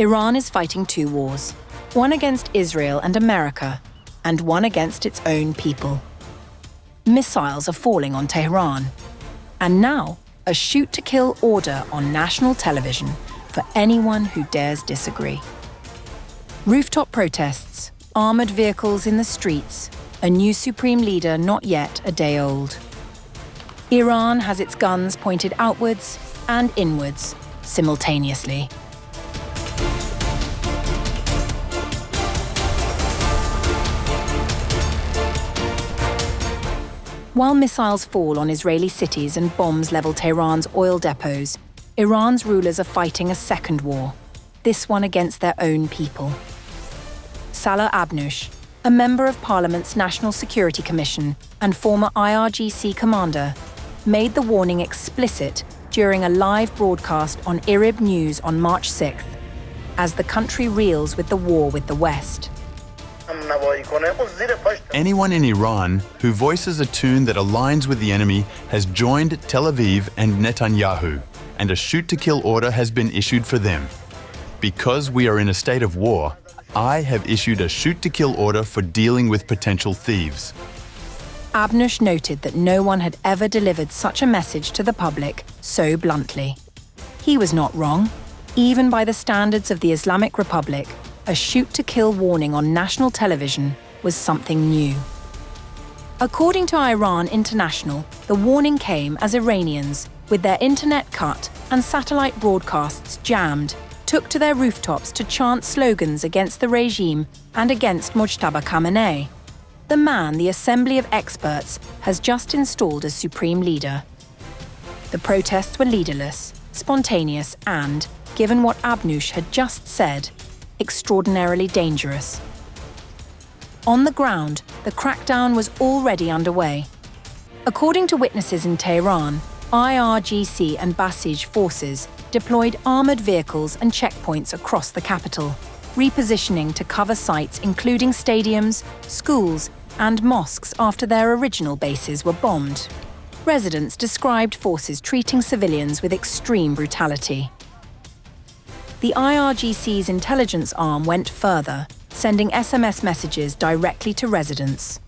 Iran is fighting two wars, one against Israel and America, and one against its own people. Missiles are falling on Tehran, and now a shoot-to-kill order on national television for anyone who dares disagree. Rooftop protests, armoured vehicles in the streets, a new supreme leader not yet a day old. Iran has its guns pointed outwards and inwards simultaneously. While missiles fall on Israeli cities and bombs level Tehran's oil depots, Iran's rulers are fighting a second war, this one against their own people. Salar Abnoush, a member of Parliament's National Security Commission and former IRGC commander, made the warning explicit during a live broadcast on Irib News on March 6th, as the country reels with the war with the West. Anyone in Iran who voices a tune that aligns with the enemy has joined Tel Aviv and Netanyahu, and a shoot-to-kill order has been issued for them. Because we are in a state of war, I have issued a shoot-to-kill order for dealing with potential thieves. Abnoush noted that no one had ever delivered such a message to the public so bluntly. He was not wrong. Even by the standards of the Islamic Republic, a shoot-to-kill warning on national television was something new. According to Iran International, the warning came as Iranians, with their internet cut and satellite broadcasts jammed, took to their rooftops to chant slogans against the regime and against Mojtaba Khamenei, the man the Assembly of Experts has just installed as supreme leader. The protests were leaderless, spontaneous and, given what Abnoush had just said, extraordinarily dangerous. On the ground, the crackdown was already underway. According to witnesses in Tehran, IRGC and Basij forces deployed armoured vehicles and checkpoints across the capital, repositioning to cover sites including stadiums, schools, and mosques after their original bases were bombed. Residents described forces treating civilians with extreme brutality. The IRGC's intelligence arm went further, sending SMS messages directly to residents.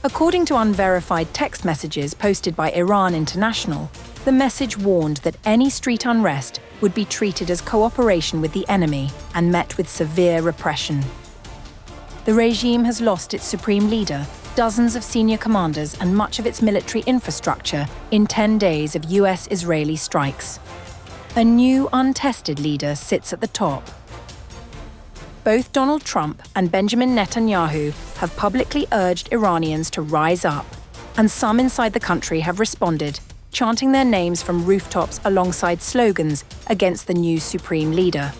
According to unverified text messages posted by Iran International, the message warned that any street unrest would be treated as cooperation with the enemy and met with severe repression. The regime has lost its supreme leader, dozens of senior commanders, and much of its military infrastructure in 10 days of US-Israeli strikes. A new, untested leader sits at the top. Both Donald Trump and Benjamin Netanyahu have publicly urged Iranians to rise up, and some inside the country have responded, chanting their names from rooftops alongside slogans against the new supreme leader.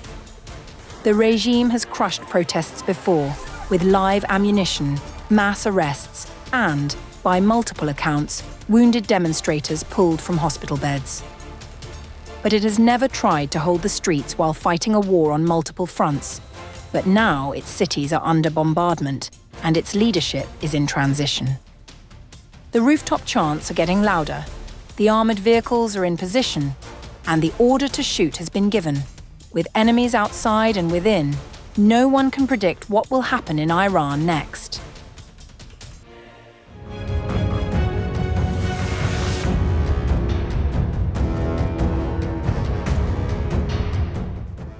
The regime has crushed protests before, with live ammunition, mass arrests, and, by multiple accounts, wounded demonstrators pulled from hospital beds. But it has never tried to hold the streets while fighting a war on multiple fronts. But now its cities are under bombardment, and its leadership is in transition. The rooftop chants are getting louder, the armoured vehicles are in position, and the order to shoot has been given. With enemies outside and within, no one can predict what will happen in Iran next.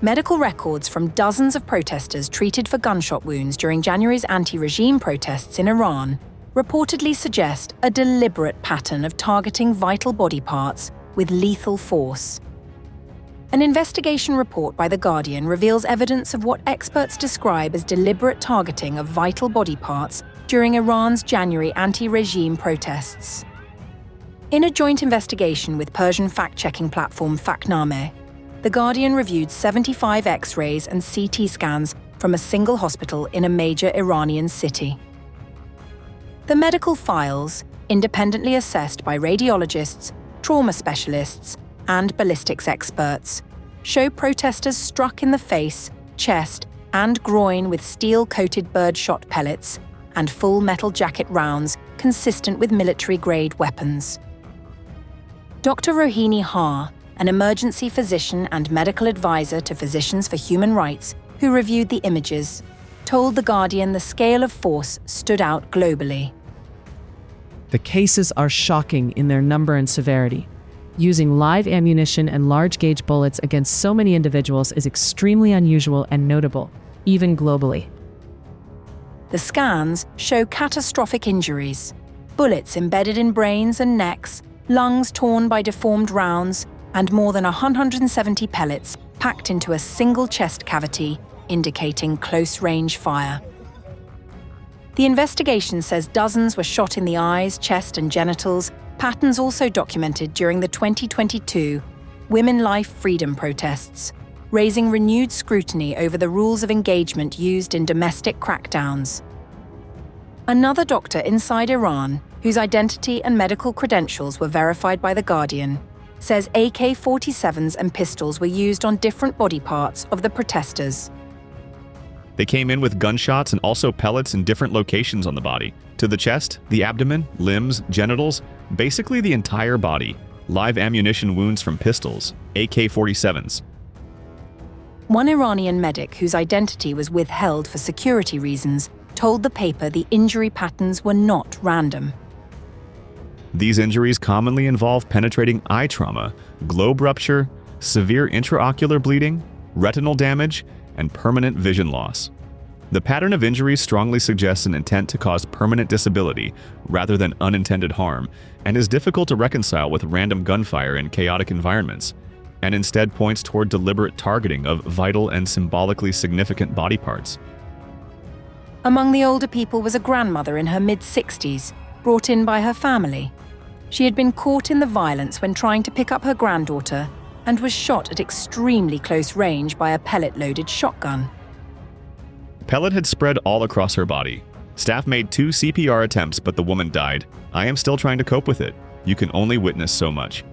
Medical records from dozens of protesters treated for gunshot wounds during January's anti-regime protests in Iran reportedly suggest a deliberate pattern of targeting vital body parts with lethal force. An investigation report by The Guardian reveals evidence of what experts describe as deliberate targeting of vital body parts during Iran's January anti-regime protests. In a joint investigation with Persian fact-checking platform Faknameh, The Guardian reviewed 75 X-rays and CT scans from a single hospital in a major Iranian city. The medical files, independently assessed by radiologists, trauma specialists, and ballistics experts, show protesters struck in the face, chest, and groin with steel-coated birdshot pellets and full metal jacket rounds consistent with military-grade weapons. Dr. Rohini Ha, an emergency physician and medical advisor to Physicians for Human Rights, who reviewed the images, told The Guardian the scale of force stood out globally. The cases are shocking in their number and severity. Using live ammunition and large-gauge bullets against so many individuals is extremely unusual and notable, even globally. The scans show catastrophic injuries: bullets embedded in brains and necks, lungs torn by deformed rounds, and more than 170 pellets packed into a single chest cavity, indicating close-range fire. The investigation says dozens were shot in the eyes, chest, and genitals, patterns also documented during the 2022 Women Life Freedom protests, raising renewed scrutiny over the rules of engagement used in domestic crackdowns. Another doctor inside Iran, whose identity and medical credentials were verified by The Guardian, says AK-47s and pistols were used on different body parts of the protesters. They came in with gunshots and also pellets in different locations on the body. To the chest, the abdomen, limbs, genitals, basically the entire body. Live ammunition wounds from pistols, AK-47s. One Iranian medic whose identity was withheld for security reasons told the paper the injury patterns were not random. These injuries commonly involve penetrating eye trauma, globe rupture, severe intraocular bleeding, retinal damage, and permanent vision loss. The pattern of injuries strongly suggests an intent to cause permanent disability rather than unintended harm, and is difficult to reconcile with random gunfire in chaotic environments, and instead points toward deliberate targeting of vital and symbolically significant body parts. Among the older people was a grandmother in her mid-60s, brought in by her family. She had been caught in the violence when trying to pick up her granddaughter and was shot at extremely close range by a pellet-loaded shotgun. Pellet had spread all across her body. Staff made 2 CPR attempts, but the woman died. I am still trying to cope with it. You can only witness so much.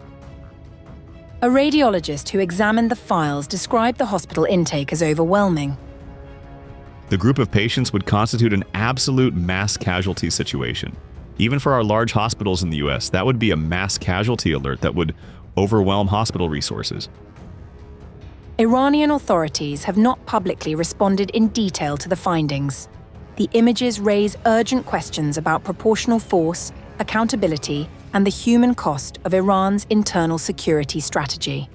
A radiologist who examined the files described the hospital intake as overwhelming. The group of patients would constitute an absolute mass casualty situation. Even for our large hospitals in the US, that would be a mass casualty alert that would overwhelm hospital resources. Iranian authorities have not publicly responded in detail to the findings. The images raise urgent questions about proportional force, accountability, and the human cost of Iran's internal security strategy.